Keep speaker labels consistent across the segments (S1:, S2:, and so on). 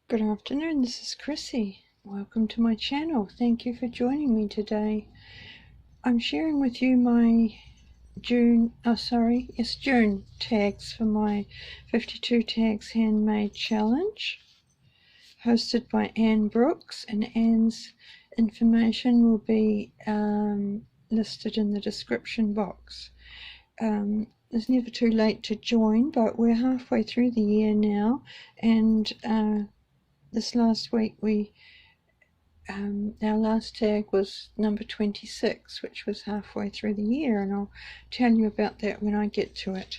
S1: Good afternoon, this is Chrissy. Welcome to my channel. Thank you for joining me today. I'm sharing with you my June tags for my 52 tags handmade challenge, hosted by Anne Brooks, and Anne's information will be listed in the description box. It's never too late to join, but we're halfway through the year now, and this last week our last tag was number 26, which was halfway through the year, and I'll tell you about that when I get to it.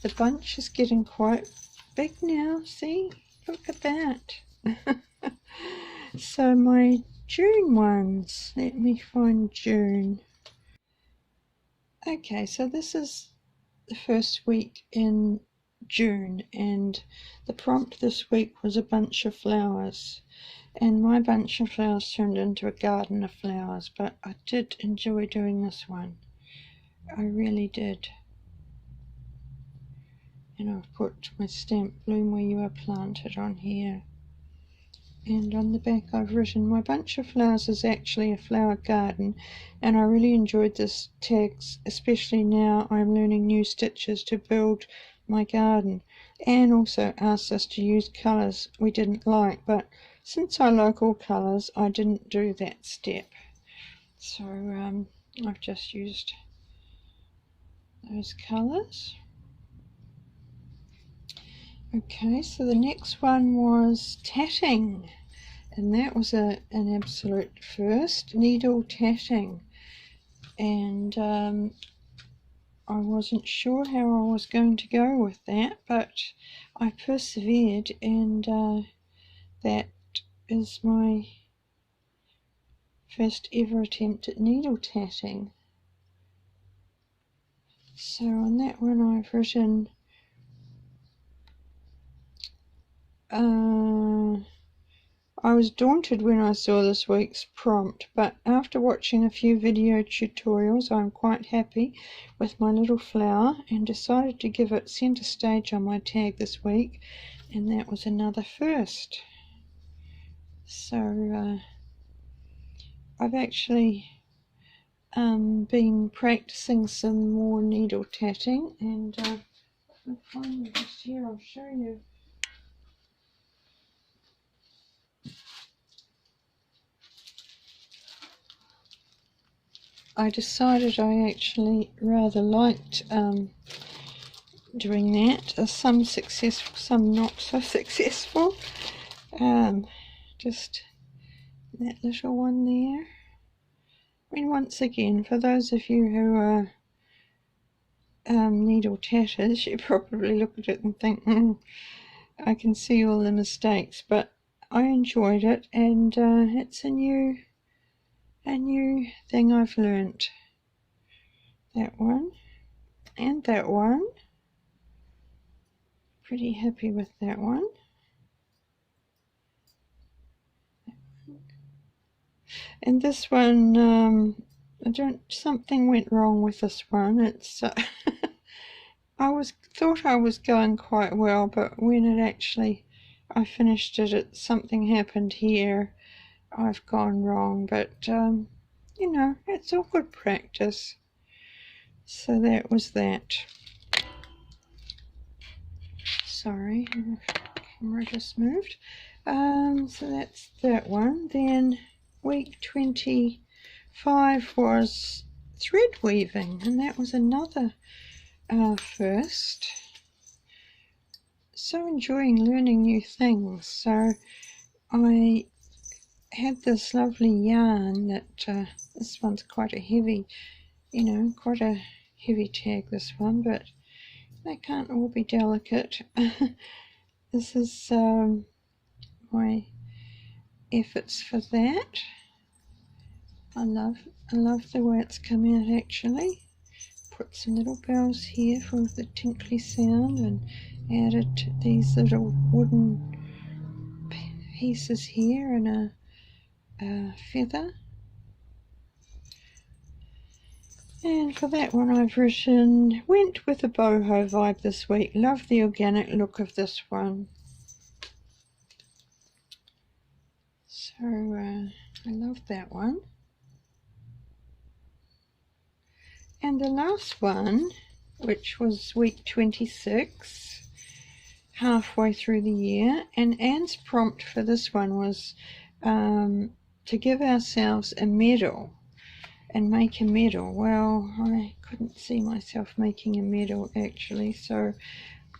S1: The bunch is getting quite big now, see? Look at that. So my June ones, let me find June. Okay, so this is the first week in June, and the prompt this week was a bunch of flowers, and my bunch of flowers turned into a garden of flowers, but I did enjoy doing this one. I really did. And I've put my stamp "Bloom Where You Are Planted" on here, and on the back I've written my bunch of flowers is actually a flower garden, and I really enjoyed this tag, especially now I'm learning new stitches to build my garden. Anne also asked us to use colours we didn't like, but since I like all colours I didn't do that step, so I've just used those colours. Okay, so the next one was tatting, and that was an absolute first, needle tatting, and I wasn't sure how I was going to go with that, but I persevered, and that is my first ever attempt at needle tatting. So on that one I've written I was daunted when I saw this week's prompt, but after watching a few video tutorials I'm quite happy with my little flower and decided to give it centre stage on my tag this week, and that was another first. So I've actually been practicing some more needle tatting, and I'll find it just here, I'll show you. I decided I actually rather liked doing that. Some successful, some not so successful. Just that little one there. I mean, once again, for those of you who are needle tatters, you probably look at it and think, I can see all the mistakes, but I enjoyed it, and it's a new thing I've learnt. That one and that one. Pretty happy with that one. And this one, something went wrong with this one. It's thought I was going quite well, but when I finished it, something happened here. I've gone wrong, but you know, it's all good practice. So that was that. Sorry, the camera just moved. So that's that one. Then week 25 was thread weaving, and that was another first. So enjoying learning new things. So I had this lovely yarn that this one's quite a heavy, quite a heavy tag, this one, but they can't all be delicate. This is my efforts for that. I love the way it's come out actually. Put some little bells here for the tinkly sound, and added these little wooden pieces here and a feather. And for that one I've written, went with a boho vibe this week. Love the organic look of this one. So I love that one. And the last one, which was week 26, halfway through the year, and Anne's prompt for this one was to give ourselves a medal and make a medal. Well, I couldn't see myself making a medal actually, so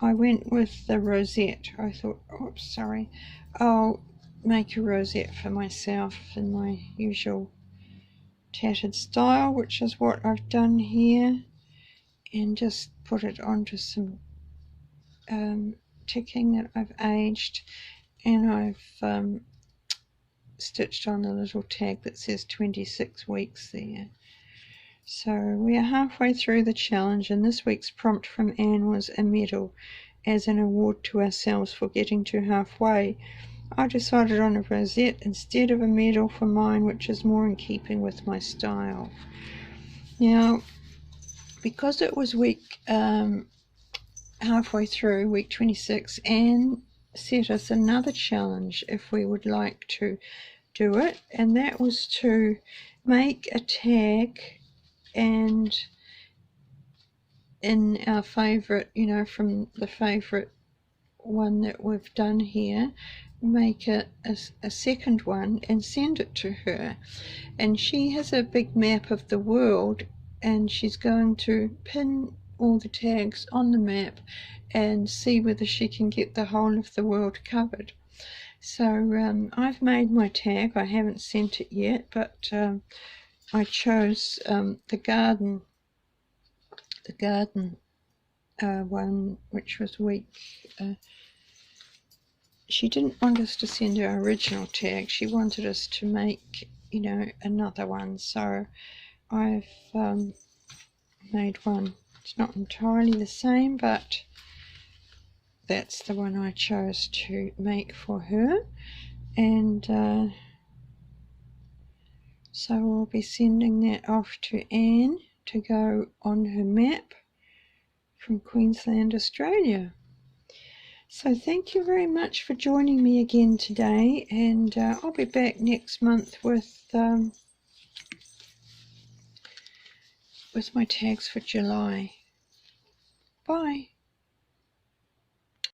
S1: I went with the rosette. I thought, oops, sorry, I'll make a rosette for myself in my usual tattered style, which is what I've done here, and just put it onto some ticking that I've aged, and I've stitched on a little tag that says 26 weeks there. So we are halfway through the challenge, and this week's prompt from Anne was a medal as an award to ourselves for getting to halfway. I decided on a rosette instead of a medal for mine, which is more in keeping with my style. Now, because it was week halfway through, week 26, Anne set us another challenge if we would like to do it, and that was to make a tag and in our favourite, you know, from the favourite one that we've done here, make a second one and send it to her. And she has a big map of the world, and she's going to pin all the tags on the map and see whether she can get the whole of the world covered. So I've made my tag. I haven't sent it yet, but I chose the garden one, which was week. She didn't want us to send her original tag. She wanted us to make, you know, another one. So I've made one. It's not entirely the same, but that's the one I chose to make for her. And so I'll be sending that off to Anne to go on her map from Queensland, Australia. So thank you very much for joining me again today, and I'll be back next month with my tags for July. Bye.